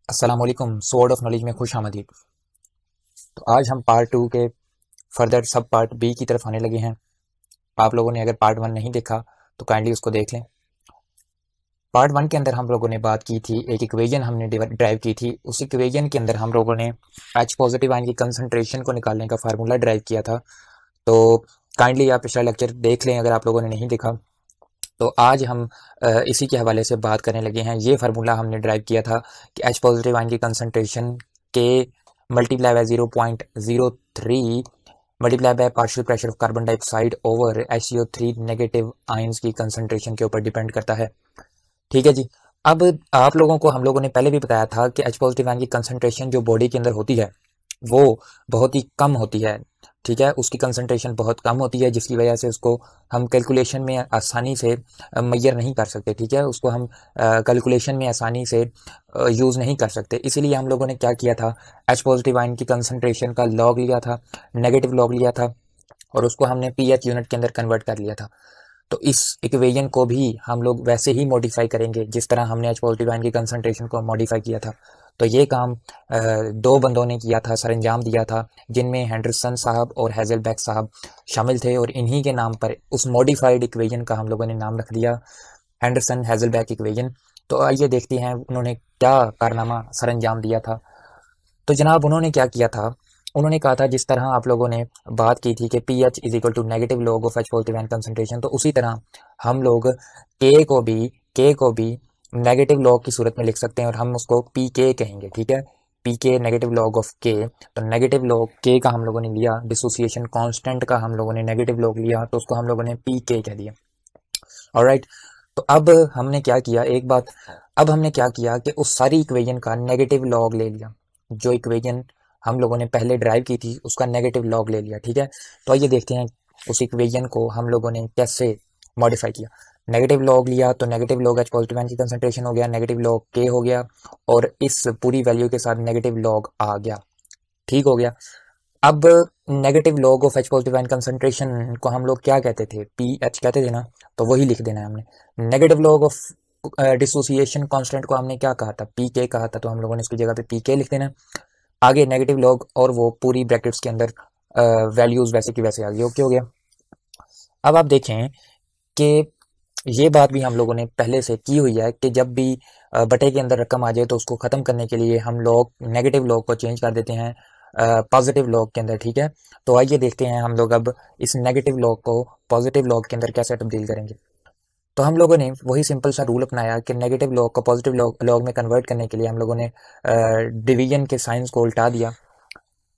अस्सलाम वालेकुम। Sword of knowledge में खुश आमदीद। तो आज हम पार्ट 2 के फर्दर सब पार्ट बी की तरफ आने लगे हैं। आप लोगों ने अगर पार्ट 1 नहीं देखा तो काइंडली उसको देख लें। पार्ट 1 के अंदर हम लोगों ने बात की थी, एक इक्वेशन हमने ड्राइव की थी। उस इक्वेशन के अंदर हम लोगों ने एच पॉजिटिव आयन की कंसंट्रेशन को निकालने का फार्मूला ड्राइव किया था। तो काइंडली आप पिछला लेक्चर देख लें अगर आप लोगों ने नहीं देखा। तो आज हम इसी के हवाले से बात करने लगे हैं। ये फार्मूला हमने ड्राइव किया था कि एच पॉजिटिव आयन की कंसंट्रेशन के multiply by 0.03 multiply by partial pressure of carbon dioxide over HCO3 negative ions की कंसंट्रेशन के ऊपर डिपेंड करता है। ठीक है जी। अब आप लोगों को हम लोगों ने पहले भी बताया था कि एच पॉजिटिव आयन की कंसंट्रेशन जो बॉडी के अंदर होती है वो बहुत ही कम होती है। ठीक है, उसकी कंसंट्रेशन बहुत कम होती है, जिसकी वजह से उसको हम कैलकुलेशन में आसानी से मैयर नहीं कर सकते। ठीक है, उसको हम कैलकुलेशन में आसानी से यूज़ नहीं कर सकते। इसीलिए हम लोगों ने क्या किया था, एच पॉजिटिव आयन की कंसंट्रेशन का लॉग लिया था, नेगेटिव लॉग लिया था, और उसको हमने पीएच यूनिट के अंदर कन्वर्ट कर लिया था। तो इस इक्वेशन को भी हम लोग वैसे ही मॉडिफाई करेंगे जिस तरह हमने एच पॉजिटिव आयन की कंसंट्रेशन को मॉडिफाई किया था। तो ये काम दो बंदों ने किया था, सरंजाम दिया था, जिनमें हेंडरसन साहब और हेजलबैक साहब शामिल थे, और इन्हीं के नाम पर उस मॉडिफाइड इक्वेशन का हम लोगों ने नाम रख दिया हेंडरसन हेजलबैक इक्वेशन। तो आइए देखते हैं उन्होंने क्या कारनामा सरंजाम दिया था। तो जनाब उन्होंने क्या किया था, उन्होंने कहा था जिस तरह आप लोगों ने बात की थी कि P H is equal to negative log of H positive ion concentration, तो उसी तरह हम लोग के को भी नेगेटिव लॉग की सूरत में लिख सकते हैं, और हम उसको पी के कहेंगे। ठीक है, पी के नेगेटिव लॉग ऑफ के। तो नेगेटिव लॉग के का हम लोगों ने लिया, डिसोसिएशन कांस्टेंट का हम लोगों ने नेगेटिव लॉग लिया, तो उसको हम लोगों ने पी के कह दिया। ऑलराइट। तो अब हमने क्या किया, एक बात, अब हमने क्या किया कि उस सारी इक्वेशन का नेगेटिव लॉग ले लिया। जो इक्वेशन हम लोगों ने पहले ड्राइव की थी उसका नेगेटिव लॉग ले लिया। ठीक है, तो आइए देखते हैं उस इक्वेशन को हम लोगों ने कैसे मॉडिफाई किया। नेगेटिव लॉग लिया तो negative log H positive ion की कंसंट्रेशन हो गया, नेगेटिव लॉग के हो गया, और इस पूरी वैल्यू के साथ नेगेटिव लॉग आ गया। ठीक हो गया। अब negative log of H positive ion concentration को हम लोग क्या कहते थे, पी एच कहते थे ना, तो वही लिख देना है हमने। Negative log of dissociation constant को हमने क्या कहा था, पी के कहा था, तो हम लोगों ने इसकी जगह पे पी के लिख देना। आगे नेगेटिव लॉग और वो पूरी ब्रैकेट्स के अंदर वैल्यूज वैसे की वैसे आ गई। ओके हो गया। अब आप देखें कि ये बात भी हम लोगों ने पहले से की हुई है कि जब भी बटे के अंदर रकम आ जाए तो उसको ख़त्म करने के लिए हम लोग नेगेटिव लॉग को चेंज कर देते हैं पॉजिटिव लॉग के अंदर। ठीक है, तो आइए देखते हैं हम लोग अब इस नेगेटिव लॉग को पॉजिटिव लॉग के अंदर कैसे तब्दील करेंगे। तो हम लोगों ने वही सिंपल सा रूल अपनाया कि नेगेटिव लॉग को पॉजिटिव लॉग में कन्वर्ट करने के लिए हम लोगों ने डिवीजन के साइंस को उल्टा दिया।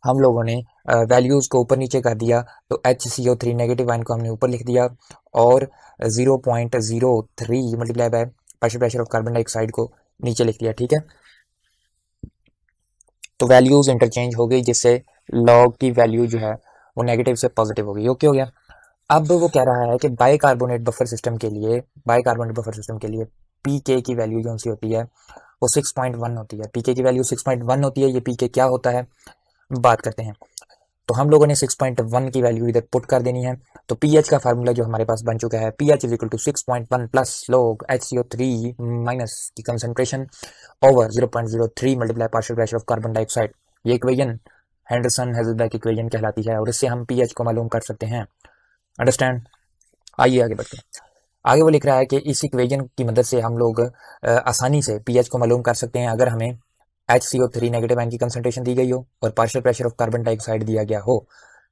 हम लोगों ने वैल्यूज़ को ऊपर नीचे कर दिया, तो HCO3 नेगेटिव आयन को हमने ऊपर लिख दिया, और 0.03 multiply by partial pressure of carbon dioxide को नीचे लिख दिया। ठीक है, तो वैल्यूज़ इंटरचेंज हो गई, जिससे लॉग की वैल्यू जो है वो नेगेटिव से पॉजिटिव हो गई। ओके हो गया। अब वो कह रहा है कि बाइकार्बोनेट बफर सिस्टम के लिए, बाइकार्बोनेट बफर सिस्टम के लिए पी के की वैल्यू जो सी होती है वो 6.1 होती है। पी के की वैल्यू 6.1 होती है। ये पी के क्या होता है बात करते हैं। तो हम लोगों ने 6.1 की वैल्यू इधर पुट कर देनी है। तो पीएच का फार्मूला जो हमारे पास बन चुका है, pH is equal to 6.1 plus log HCO3 minus की concentration over 0.03 multiply partial pressure of carbon dioxide. ये इक्वेशन हेंडरसन हेजलबैक इक्वेशन कहलाती है, और इससे हम पीएच को मालूम कर सकते हैं। अंडरस्टैंड। आइए आगे बढ़ते हैं। आगे वो लिख रहा है कि इस इक्वेशन की मदद से हम लोग आसानी से पीएच को मालूम कर सकते हैं अगर हमें HCO3 नेगेटिव आयन की कंसंट्रेशन दी गई हो और partial pressure of carbon dioxide दिया गया हो।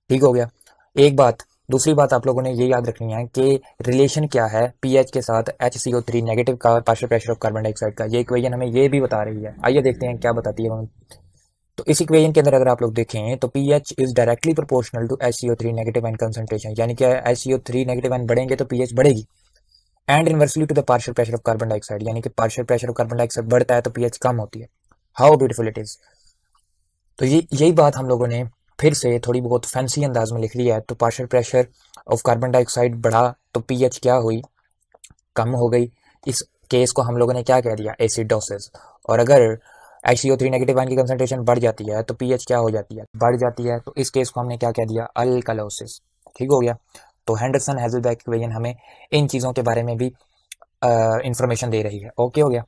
ठीक हो गया। एक बात, दूसरी बात आप लोगों ने ये याद रखनी है कि रिलेशन क्या है पीएच के साथ HCO3 नेगेटिव का और partial pressure of carbon dioxide का। ये इक्वेशन हमें ये भी बता रही है। आइए देखते हैं क्या बताती है। तो इस इक्वेशन के अंदर अगर आप लोग देखें तो pH is directly proportional to HCO3 negative ion concentration, यानी कि HCO3 नेगेटिव आयन बढ़ेंगे तो पीएच बढ़ेगी, and inversely to the partial pressure of carbon dioxide, यानी कि partial pressure of carbon dioxide बढ़ता है तो पीएच कम होती है। How beautiful it is. तो यही बात हम लोगों ने फिर से थोड़ी बहुत फैंसी अंदाज में लिख लिया है। तो partial pressure of carbon dioxide बढ़ा तो पीएच क्या हुई, कम हो गई। इस केस को हम लोगों ने क्या कह दिया, एसिडोसिस। और अगर HCO3 नेगेटिव आयन की कंसंट्रेशन बढ़ जाती है तो पीएच क्या हो जाती है, बढ़ जाती है, तो इस केस को हमने क्या कह दिया, अल्कलोसिस। ठीक हो गया। तो हेंडरसन हेजलबैक इक्वेशन हमें इन चीज़ों के बारे में भी इंफॉर्मेशन दे रही है। ओके हो गया।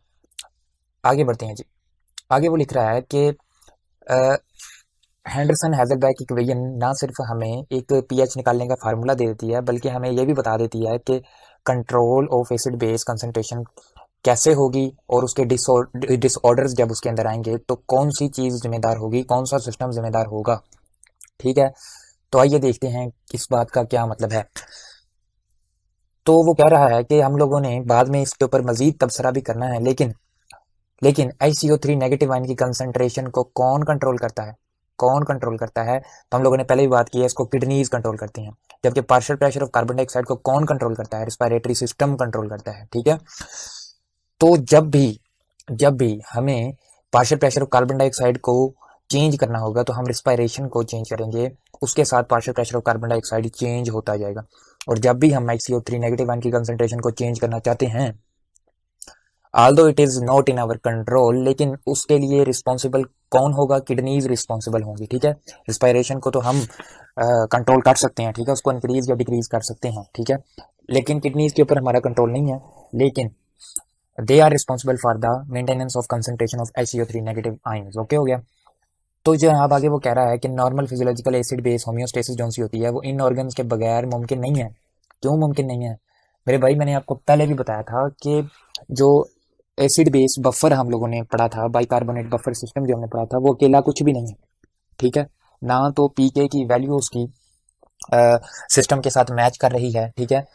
आगे बढ़ते हैं जी। आगे वो लिख रहा है कि हेंडरसन हेजलबैक इक्वेशन ना सिर्फ हमें एक पीएच निकालने का फार्मूला दे देती है, बल्कि हमें यह भी बता देती है कि control of acid base concentration कैसे होगी, और उसके डिसऑर्डर्स जब उसके अंदर आएंगे तो कौन सी चीज़ जिम्मेदार होगी, कौन सा सिस्टम जिम्मेदार होगा। ठीक है, तो आइए देखते हैं इस बात का क्या मतलब है। तो वो कह रहा है कि हम लोगों ने बाद में इसके ऊपर मजीद तबसरा भी करना है, लेकिन HCO3 नेगेटिव आयन की कंसंट्रेशन को कौन कंट्रोल करता है, कौन कंट्रोल करता है? तो हम लोगों ने पहले ही बात की है, इसको किडनीज कंट्रोल करती हैं। जबकि partial pressure of carbon dioxide को कौन कंट्रोल करता है? रिस्पायरेटरी सिस्टम कंट्रोल करता है। ठीक है, तो जब भी हमें partial pressure of carbon dioxide को चेंज करना होगा तो हम रिस्पायरेशन को चेंज करेंगे, उसके साथ partial pressure of carbon dioxide change होता जाएगा। और जब भी हम HCO3 नेगेटिव आयन की कंसंट्रेशन को चेंज करना चाहते हैं, although it is not in our control, लेकिन उसके लिए रिस्पॉन्सिबल कौन होगा? किडनीज रिस्पॉन्सिबल होंगी। ठीक है, रिस्पायरेशन को तो हम कंट्रोल कर सकते हैं, ठीक है, उसको इंक्रीज या डिक्रीज कर सकते हैं, ठीक है, लेकिन किडनीज के ऊपर हमारा कंट्रोल नहीं है। लेकिन they are responsible for the maintenance of concentration of HCO3 negative ions. Okay हो गया। तो जो यहाँ आगे वो कह रहा है कि normal physiological acid base homeostasis जो सी होती है वो इन ऑर्गन्स के बगैर मुमकिन नहीं है। क्यों मुमकिन नहीं है मेरे भाई? मैंने आपको पहले भी बताया था कि जो एसिड बेस बफर हम लोगों ने पढ़ा था, बाइकार्बोनेट बफर सिस्टम जो हमने पढ़ा था, वो अकेला कुछ भी नहीं है। ठीक है, ना तो पीके की वैल्यू उसकी सिस्टम के साथ मैच कर रही है, ठीक है,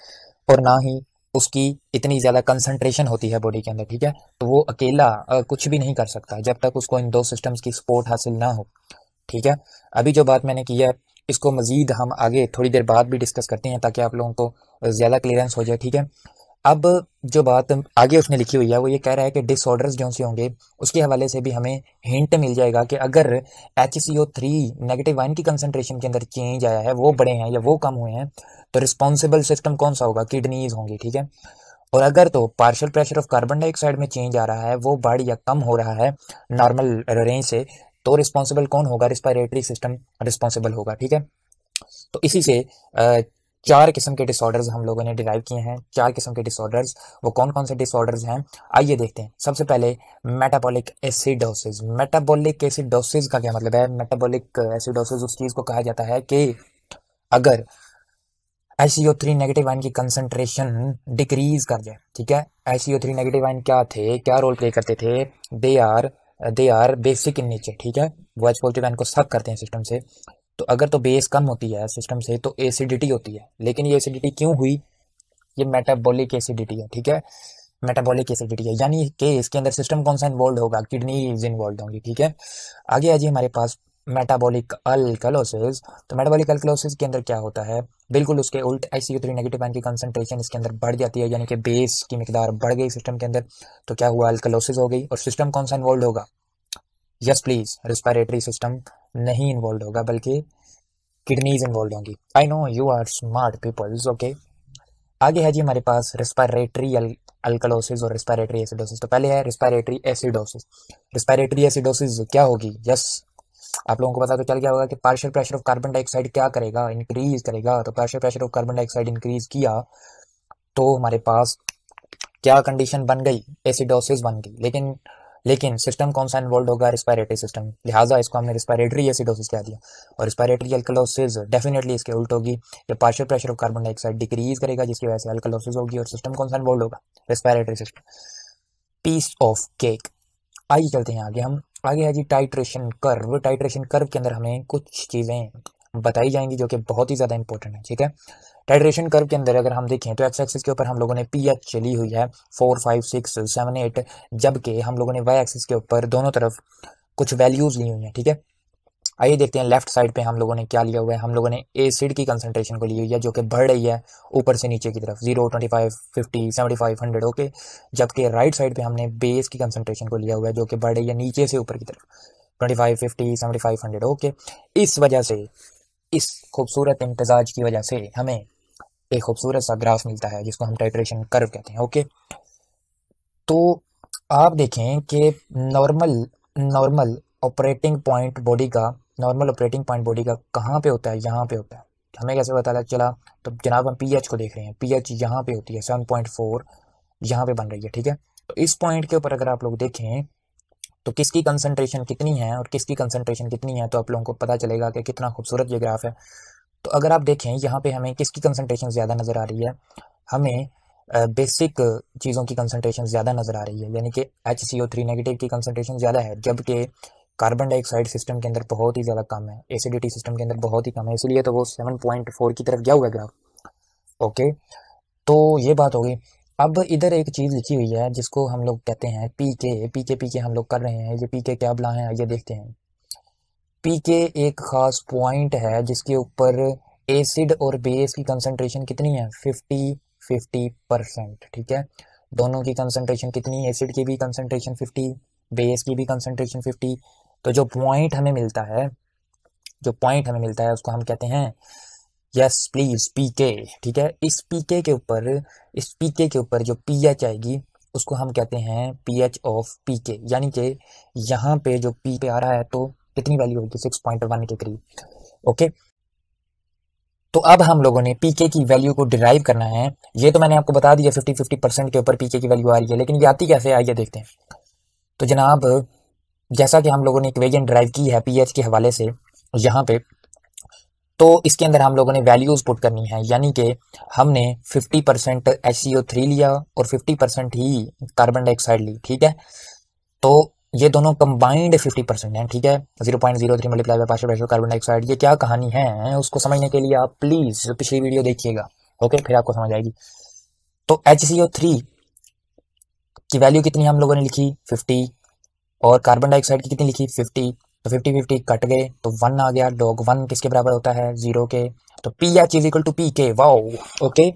और ना ही उसकी इतनी ज़्यादा कंसंट्रेशन होती है बॉडी के अंदर। ठीक है, तो वो अकेला कुछ भी नहीं कर सकता जब तक उसको इन दो सिस्टम्स की सपोर्ट हासिल ना हो। ठीक है, अभी जो बात मैंने की है इसको मज़ीद हम आगे थोड़ी देर बाद भी डिस्कस करते हैं ताकि आप लोगों को ज़्यादा क्लियरेंस हो जाए। ठीक है, अब जो बात आगे उसने लिखी हुई है वो ये कह रहा है कि डिसऑर्डर्स जो से होंगे उसके हवाले से भी हमें हिंट मिल जाएगा कि अगर HCO3 नेगेटिव आयन की कंसंट्रेशन के अंदर चेंज आया है, वो बढ़े हैं या वो कम हुए हैं, तो रिस्पॉन्सिबल सिस्टम कौन सा होगा? किडनीज होंगी। ठीक है, और अगर तो partial pressure of carbon dioxide में चेंज आ रहा है, वो बढ़ या कम हो रहा है नॉर्मल रेंज से, तो रिस्पॉन्सिबल कौन होगा? रिस्पायरेटरी सिस्टम रिस्पॉन्सिबल होगा। ठीक है, तो इसी से चार किस्म के डिसऑर्डर्स हम लोगों ने डिराइव किए हैं। चार किस्म के डिसऑर्डर्स, वो कौन कौन से डिसऑर्डर्स हैं आइए देखते हैं। सबसे पहले मेटाबॉलिक एसिडोसिस। मेटाबॉलिक एसिडोसिस का क्या मतलब है? मेटाबॉलिक एसिडोसिस उस चीज को कहा जाता है कि अगर HCO3 नेगेटिव आयन की कंसंट्रेशन डिक्रीज कर जाए। ठीक है, HCO3 नेगेटिव आयन क्या थे, क्या रोल प्ले करते थे? They are basic in nature. ठीक है, वो H पॉजिटिव आयन को सक करते हैं सिस्टम से। तो अगर तो बेस कम होती है सिस्टम से तो एसिडिटी होती है, लेकिन ये एसिडिटी क्यों हुई? ये मेटाबॉलिक एसिडिटी है। ठीक है, मेटाबॉलिक एसिडिटी है, यानी कि इसके अंदर सिस्टम कौन सा इन्वॉल्व होगा? किडनीज इन्वॉल्व होंगी। ठीक है, आगे आ जी हमारे पास मेटाबॉलिक अल्कलोसिस। तो मेटाबॉलिक अल्कलोसिस के अंदर क्या होता है? बिल्कुल उसके उल्ट HCO3 नेगेटिव आयन की कंसंट्रेशन इसके अंदर बढ़ जाती है, यानी कि बेस की मिकदार बढ़ गई सिस्टम के अंदर। तो क्या हुआ? अल्कलोसिस हो गई। और सिस्टम कौन सा इन्वॉल्व होगा? यस प्लीज, रिस्पायरेटरी सिस्टम नहीं इन्वॉल्व होगा, बल्कि किडनीज इन्वॉल्व होंगी। I know you are smart peoples. Okay, आगे है जी हमारे पास रिस्पायरेटरी अल्कलोसिस और रिस्पायरेटरी एसिडोसिस। तो पहले है रिस्पायरेटरी एसिडोसिस। रिस्पायरेटरी एसिडोसिस क्या होगी? यस, आप लोगों को पता तो चल गया होगा कि partial pressure of carbon dioxide क्या करेगा? इंक्रीज करेगा। तो partial pressure of carbon dioxide increase किया तो हमारे पास क्या कंडीशन बन गई? एसिडोसिस बन गई। लेकिन सिस्टम कौन सा इन्वॉल्व होगा? रिस्पायरेटरी सिस्टम, लिहाजा इसको हमने रिस्पायरेटरी एसिडोसिस कह दिया। और रिस्पायरेटरी अल्कलोसिस डेफिनेटली इसके उल्ट होगी। ये partial pressure of carbon dioxide decrease करेगा जिसकी वजह से अल्कलोसिस होगी, और सिस्टम कौन सा इन्वॉल्व होगा? Respiratory system. Piece of cake. आइए चलते हैं आगे। हम आगे है जी टाइट्रेशन कर्व। टाइट्रेशन कर्व के अंदर हमें कुछ चीज़ें बताई जाएंगी जो कि बहुत ही ज़्यादा इंपॉर्टेंट है। ठीक है, टाइट्रेशन कर्व के अंदर अगर हम देखें तो एक्स एक्सिस के ऊपर हम लोगों ने पीएच चली हुई है 4, 5, 6, 7, 8, जबकि हम लोगों ने वाई एक्सिस के ऊपर दोनों तरफ कुछ वैल्यूज ली हुई हैं। ठीक है, आइए देखते हैं लेफ्ट साइड पे हम लोगों ने क्या लिया हुआ है। हम लोगों ने एसिड की कंसंट्रेशन को ली हुई है जो कि बढ़ रही है ऊपर से नीचे की तरफ, 0, 25, 50, 75, 100। ओके, जबकि राइट साइड पे हमने बेस की कंसंट्रेशन को लिया हुआ है जो कि बढ़ रही है नीचे से ऊपर की तरफ, 25, 50, 75, 100। ओके, इस वजह से, इस खूबसूरत इम्तजाज की वजह से हमें एक खूबसूरत सा ग्राफ मिलता है जिसको हम टाइट्रेशन कर्व कहते हैं। ओके, तो आप देखें कि normal normal operating point body का नॉर्मल ऑपरेटिंग पॉइंट बॉडी का कहाँ पे होता है? यहाँ पे होता है। हमें कैसे पता चला? तो जनाब हम पीएच को देख रहे हैं, पीएच यहाँ पे होती है 7.4, यहाँ पे बन रही है। ठीक है, तो इस पॉइंट के ऊपर अगर आप लोग देखें तो किसकी कंसंट्रेशन कितनी है और किसकी कंसंट्रेशन कितनी है, तो आप लोगों को पता चलेगा कि कितना खूबसूरत ये ग्राफ है। तो अगर आप देखें यहाँ पे हमें किसकी कंसंट्रेशन ज़्यादा नज़र आ रही है, हमें बेसिक चीज़ों की कंसंट्रेशन ज़्यादा नज़र आ रही है, यानी कि HCO3 नेगेटिव की कंसंट्रेशन ज़्यादा है, जबकि कार्बन डाइऑक्साइड सिस्टम के अंदर बहुत ही ज़्यादा कम है, एसिडिटी सिस्टम के अंदर बहुत ही कम है, इसलिए तो वो 7.4 की तरफ गया हुआ है ग्राफ। ओके, तो ये बात हो गई। अब इधर एक चीज़ लिखी हुई है जिसको हम लोग कहते हैं पीके। पीके हम लोग कर रहे हैं, ये पीके क्या बला है ये देखते हैं। पीके एक ख़ास पॉइंट है जिसके ऊपर एसिड और बेस की कंसंट्रेशन कितनी है, 50-50%। ठीक है, दोनों की कंसंट्रेशन कितनी, एसिड की भी कंसंट्रेशन 50, बेस की भी कंसंट्रेशन 50। तो जो पॉइंट हमें मिलता है, उसको हम कहते हैं, यस प्लीज, पीके। ठीक है, इस पीके के ऊपर जो पीएच आएगी उसको हम कहते हैं पीएच ऑफ पीके, यानी कि यहाँ पे जो पी पे आ रहा है तो कितनी वैल्यू होगी, 6.1 के करीब। ओके, तो अब हम लोगों ने पीके की वैल्यू को डिराइव करना है। ये तो मैंने आपको बता दिया 50-50% के ऊपर पीके की वैल्यू आ रही है, लेकिन ये आती कैसे, आइए देखते हैं। तो जनाब, जैसा कि हम लोगों ने इक्वेशन ड्राइव की है पीएच के हवाले से यहाँ पे, तो इसके अंदर हम लोगों ने वैल्यूज पुट करनी है, यानी कि हमने 50% HCO3 लिया और 50% ही कार्बन डाइऑक्साइड ली। ठीक है, तो ये दोनों कंबाइंड 50% हैं। ठीक है, 0.03 multiply by partial ratio carbon dioxide. ये क्या कहानी है उसको समझने के लिए आप प्लीज पिछली वीडियो देखिएगा। ओके, फिर आपको समझ आएगी। तो HCO3 की वैल्यू कितनी हम लोगों ने लिखी, 50, और कार्बन डाइऑक्साइड की कितनी लिखी, 50। तो 50-50 कट गए तो 1 आ गया, log 1 किसके बराबर होता है, 0 के। तो pH is equal to pK. Wow, okay.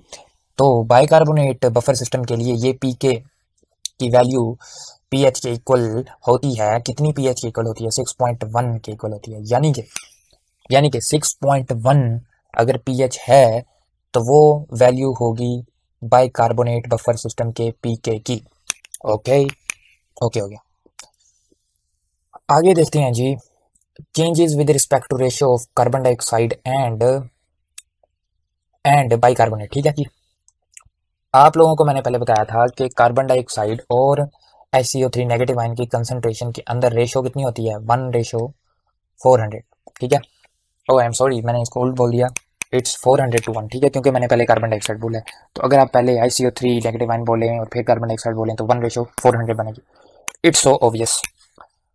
तो बाइकार्बोनेट बफर सिस्टम के लिए ये पीके की वैल्यू पीएच के इक्वल होती है, कितनी पीएच के इक्वल होती है, 6.1 के इक्वल होती है, यानी कि 6.1 अगर पीएच है तो वो वैल्यू होगी बाइकार्बोनेट बफर सिस्टम के पीके की। ओके, हो गया। आगे देखते हैं जी, changes with respect to ratio of carbon dioxide and bicarbonate. ठीक है जी, आप लोगों को मैंने पहले बताया था कि कार्बन डाइऑक्साइड और HCO3 नेगेटिव आयन की कंसंट्रेशन के अंदर रेशियो कितनी होती है, 1:400। ठीक है, ओह आई एम सॉरी, मैंने इसको उल्ट बोल दिया, इट्स 400:1। ठीक है, क्योंकि मैंने पहले कार्बन डाइऑक्साइड बोला है, तो अगर आप पहले HCO3 नेगेटिव आयन बोलें और फिर कार्बन डाइऑक्साइड बोलें तो 1:400 बनेगी। It's so obvious.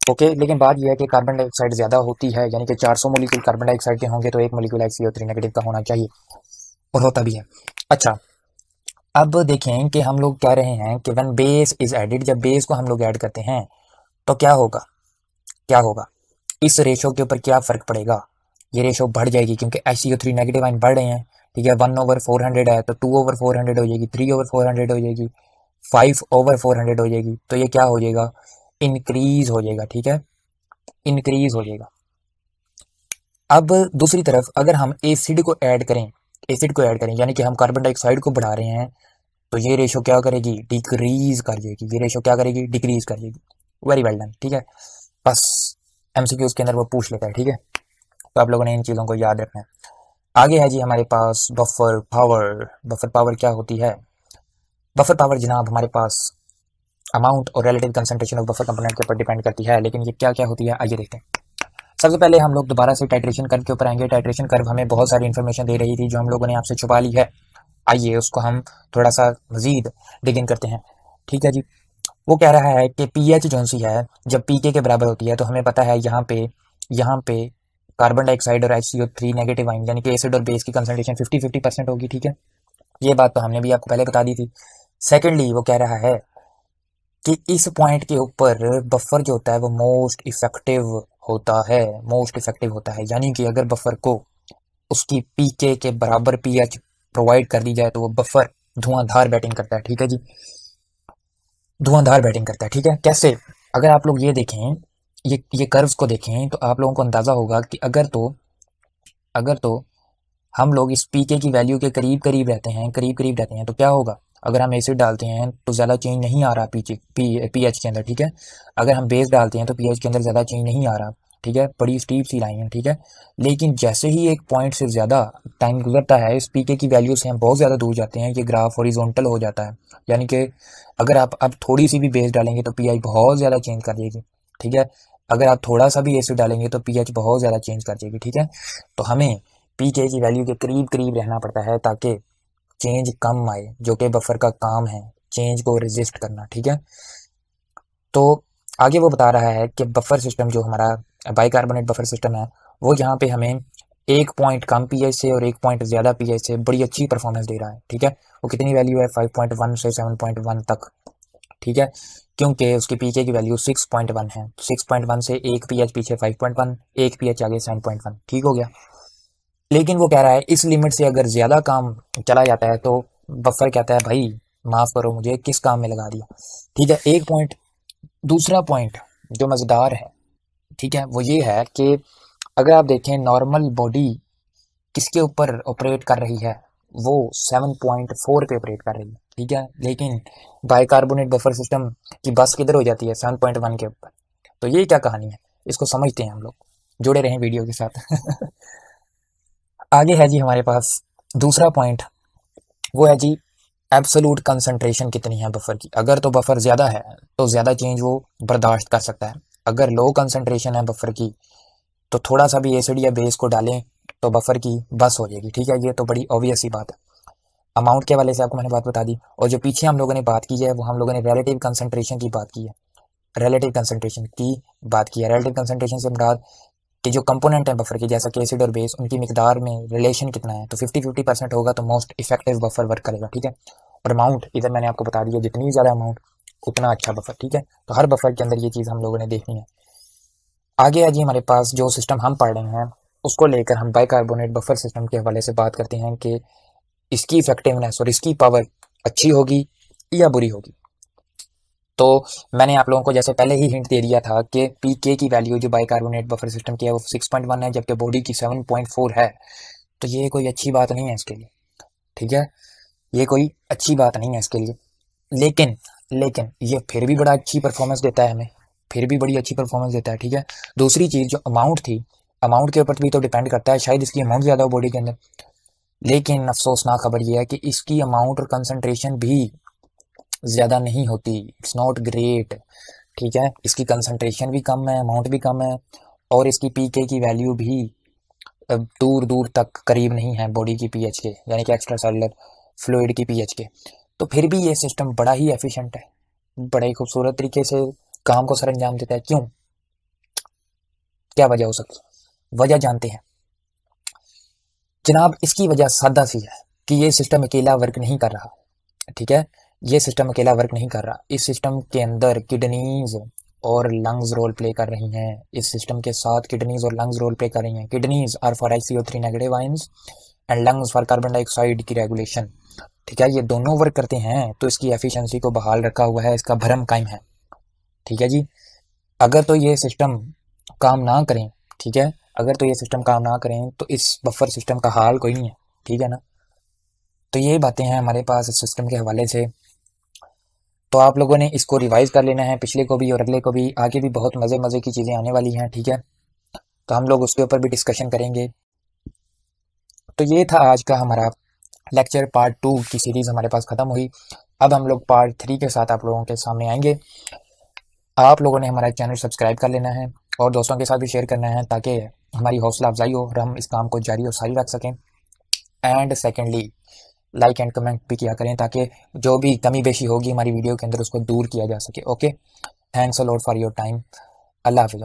ओके, लेकिन बात यह है कि कार्बन डाइऑक्साइड ज़्यादा होती है, यानी कि 400 मोलिक्यूल कार्बन डाइऑक्साइड के होंगे तो 1 मोलिक्यूल HCO3 नेगेटिव का होना चाहिए, और होता भी है। अच्छा, अब देखें कि हम लोग कह रहे हैं कि व्हेन बेस इज एडिड, जब बेस को हम लोग ऐड करते हैं तो क्या होगा, इस रेशो के ऊपर क्या फ़र्क पड़ेगा, ये रेशो बढ़ जाएगी क्योंकि HCO3 नेगेटिव आयन बढ़ रहे हैं। ठीक है, 1/400 है तो 2/400 हो जाएगी, 3/400 हो जाएगी, 5/400 हो जाएगी, तो ये क्या हो जाएगा, इंक्रीज हो जाएगा। ठीक है, इंक्रीज हो जाएगा। अब दूसरी तरफ अगर हम एसिड को ऐड करें, यानी कि हम कार्बन डाइऑक्साइड को बढ़ा रहे हैं, तो ये रेशो क्या करेगी, डिक्रीज कर जाएगी, ये रेशो क्या करेगी, डिक्रीज कर जाएगी। Very well done. ठीक है, बस MCQs के अंदर वो पूछ लेता है। ठीक है, तो आप लोगों ने इन चीज़ों को याद रखना है। आगे है जी हमारे पास बफर पावर क्या होती है। बफर पावर जनाब हमारे पास अमाउंट और relative concentration of buffer component के ऊपर डिपेंड करती है, लेकिन ये क्या क्या होती है आइए देखते हैं। सबसे पहले हम लोग दोबारा से टाइट्रेशन कर्व के ऊपर आएंगे। टाइट्रेशन कर्व हमें बहुत सारी इन्फॉर्मेशन दे रही थी जो हम लोगों ने आपसे छुपा ली है, आइए उसको हम थोड़ा सा मजीद डिगिन करते हैं। ठीक है जी, वो कह रहा है कि पीएच जो सी है जब पीके के बराबर होती है तो हमें पता है यहाँ पे कार्बन डाइऑक्साइड और HCO3 नेगेटिव आयन यानी कि एसिड और बेस की कंसंट्रेशन 50-50% होगी। ठीक है, ये बात तो हमने भी आपको पहले बता दी थी। सेकेंडली वो कह रहा है कि इस पॉइंट के ऊपर बफर जो होता है वो मोस्ट इफेक्टिव होता है, यानी कि अगर बफर को उसकी पीके के बराबर पीएच प्रोवाइड कर दी जाए तो वो बफर धुआंधार बैटिंग करता है। ठीक है जी, धुआंधार बैटिंग करता है। ठीक है, कैसे, अगर आप लोग ये देखें, ये कर्व्स को देखें तो आप लोगों को अंदाज़ा होगा कि अगर तो हम लोग इस पीके की वैल्यू के करीब रहते हैं तो क्या होगा, अगर हम एसिड डालते हैं तो ज़्यादा चेंज नहीं आ रहा पीएच के अंदर। ठीक है, अगर हम बेस डालते हैं तो पीएच के अंदर ज़्यादा चेंज नहीं आ रहा। ठीक है, बड़ी स्टीप सी लाइन है। ठीक है, लेकिन जैसे ही एक पॉइंट से ज़्यादा टाइम गुजरता है इस पीके की वैल्यू से हम बहुत ज़्यादा दूर जाते हैं, ये ग्राफ हॉरिजॉन्टल हो जाता है, यानी कि अगर आप अब थोड़ी सी भी बेस डालेंगे तो पीआई बहुत ज़्यादा चेंज कर देगी। ठीक है। अगर आप थोड़ा सा भी एसिड डालेंगे तो पीएच बहुत ज़्यादा चेंज कर जाएगी, ठीक है। तो हमें पीके की वैल्यू के करीब करीब रहना पड़ता है ताकि चेंज कम आए, जो कि बफर का काम है, चेंज को रेजिस्ट करना, ठीक है। तो आगे वो बता रहा है कि बफर सिस्टम जो हमारा बाइकार्बोनेट बफर सिस्टम है, वो यहाँ पे हमें 1 पॉइंट कम पीएच से और 1 पॉइंट ज़्यादा पीएच से बड़ी अच्छी परफॉर्मेंस दे रहा है, ठीक है। वो कितनी वैल्यू है, 5.1 से 7.1 तक, ठीक है। क्योंकि उसकी पीके की वैल्यू 6.1 है, 6.1 से एक पीएच पीछे 5.1, एक पीएच आगे 7.1, ठीक हो गया। लेकिन वो कह रहा है इस लिमिट से अगर ज़्यादा काम चला जाता है तो बफर कहता है भाई माफ़ करो मुझे, किस काम में लगा दिया, ठीक है। एक पॉइंट। दूसरा पॉइंट जो मज़ेदार है, ठीक है, वो ये है कि अगर आप देखें नॉर्मल बॉडी किसके ऊपर ऑपरेट कर रही है, वो 7.4 पे ऑपरेट कर रही है, ठीक है। लेकिन बाइकार्बोनेट बफर सिस्टम की बस किधर हो जाती है, 7.1 के ऊपर। तो ये क्या कहानी है, इसको समझते हैं हम लोग, जुड़े रहें वीडियो के साथ। आगे है जी हमारे पास दूसरा पॉइंट, वो है जी एब्सोलूट कंसंट्रेशन कितनी है बफर की। अगर तो बफर ज़्यादा है तो ज़्यादा चेंज वो बर्दाश्त कर सकता है। अगर लो कंसंट्रेशन है बफर की तो थोड़ा सा भी एसिड या बेस को डालें तो बफर की बस हो जाएगी, ठीक है। ये तो बड़ी ऑब्वियस सी बात है। अमाउंट के वाले से आपको मैंने बात बता दी, और जो पीछे हम लोगों ने बात की है वो हम लोगों ने रिलेटिव कंसंट्रेशन की बात की है। रिलेटिव कंसंट्रेशन की बात की है। रिलेटिव कंसंट्रेशन से मुराद कि जो कंपोनेंट है बफर के, जैसा कि एसिड और बेस, उनकी मिकदार में रिलेशन कितना है। तो 50-50% होगा तो मोस्ट इफेक्टिव बफर वर्क करेगा, ठीक है। और अमाउंट इधर मैंने आपको बता दिया, जितनी ज़्यादा अमाउंट उतना अच्छा बफर, ठीक है। तो हर बफर के अंदर ये चीज़ हम लोगों ने देखनी है। आगे है जी हमारे पास जो सिस्टम हम पढ़ रहे हैं उसको लेकर हम बाइकार्बोनेट बफर सिस्टम के हवाले से बात करते हैं कि इसकी इफेक्टिवनेस और इसकी पावर अच्छी होगी या बुरी होगी। तो मैंने आप लोगों को जैसे पहले ही हिंट दे दिया था कि पीके की वैल्यू जो बाइकार्बोनेट बफर सिस्टम की है वो 6.1 है, जबकि बॉडी की 7.4 है। तो ये कोई अच्छी बात नहीं है इसके लिए, ठीक है। ये कोई अच्छी बात नहीं है इसके लिए, लेकिन लेकिन ये फिर भी बड़ा अच्छी परफॉर्मेंस देता है हमें, फिर भी बड़ी अच्छी परफॉर्मेंस देता है, ठीक है। दूसरी चीज़ जो अमाउंट थी, अमाउंट के ऊपर भी तो डिपेंड करता है, शायद इसकी अमाउंट ज़्यादा हो बॉडी के अंदर, लेकिन अफसोसनाक खबर ये है कि इसकी अमाउंट और कंसंट्रेशन भी ज़्यादा नहीं होती। इट्स नॉट ग्रेट, ठीक है। इसकी कंसंट्रेशन भी कम है, अमाउंट भी कम है, और इसकी पीके की वैल्यू भी दूर दूर तक करीब नहीं है बॉडी की पीएच के, यानी कि एक्स्ट्रा सेलुलर फ्लूइड की पीएच के। तो फिर भी ये सिस्टम बड़ा ही एफिशिएंट है, बड़े ही खूबसूरत तरीके से काम को सर अंजाम देता है। क्यों, क्या वजह हो सकती है? वजह जानते हैं जनाब। इसकी वजह सादा सी है कि ये सिस्टम अकेला वर्क नहीं कर रहा, ठीक है। ये सिस्टम अकेला वर्क नहीं कर रहा। इस सिस्टम के अंदर किडनीज और लंग्स रोल प्ले कर रही हैं। इस सिस्टम के साथ किडनीज और लंग्स रोल प्ले कर रही हैं। Kidneys are for ICO3 negative ions and lungs for carbon dioxide की रेगुलेशन, ठीक है। ये दोनों वर्क करते हैं तो इसकी एफिशिएंसी को बहाल रखा हुआ है, इसका भरम कायम है, ठीक है जी। अगर तो ये सिस्टम काम ना करें, ठीक है, अगर तो ये सिस्टम काम ना करें तो इस बफर सिस्टम का हाल कोई नहीं है, ठीक है ना। तो ये बातें हैं हमारे पास इस सिस्टम के हवाले से। तो आप लोगों ने इसको रिवाइज कर लेना है, पिछले को भी और अगले को भी। आगे भी बहुत मज़े मज़े की चीज़ें आने वाली हैं, ठीक है। तो हम लोग उसके ऊपर भी डिस्कशन करेंगे। तो ये था आज का हमारा लेक्चर, पार्ट 2 की सीरीज़ हमारे पास ख़त्म हुई। अब हम लोग पार्ट 3 के साथ आप लोगों के सामने आएंगे। आप लोगों ने हमारा चैनल सब्सक्राइब कर लेना है और दोस्तों के साथ भी शेयर करना है ताकि हमारी हौसला अफजाई हो और हम इस काम को जारी और सारी रख सकें। And secondly like and comment भी किया करें ताकि जो भी कमी बेशी होगी हमारी वीडियो के अंदर उसको दूर किया जा सके। Okay, thanks a lot for your time. अल्लाह हाफिज़।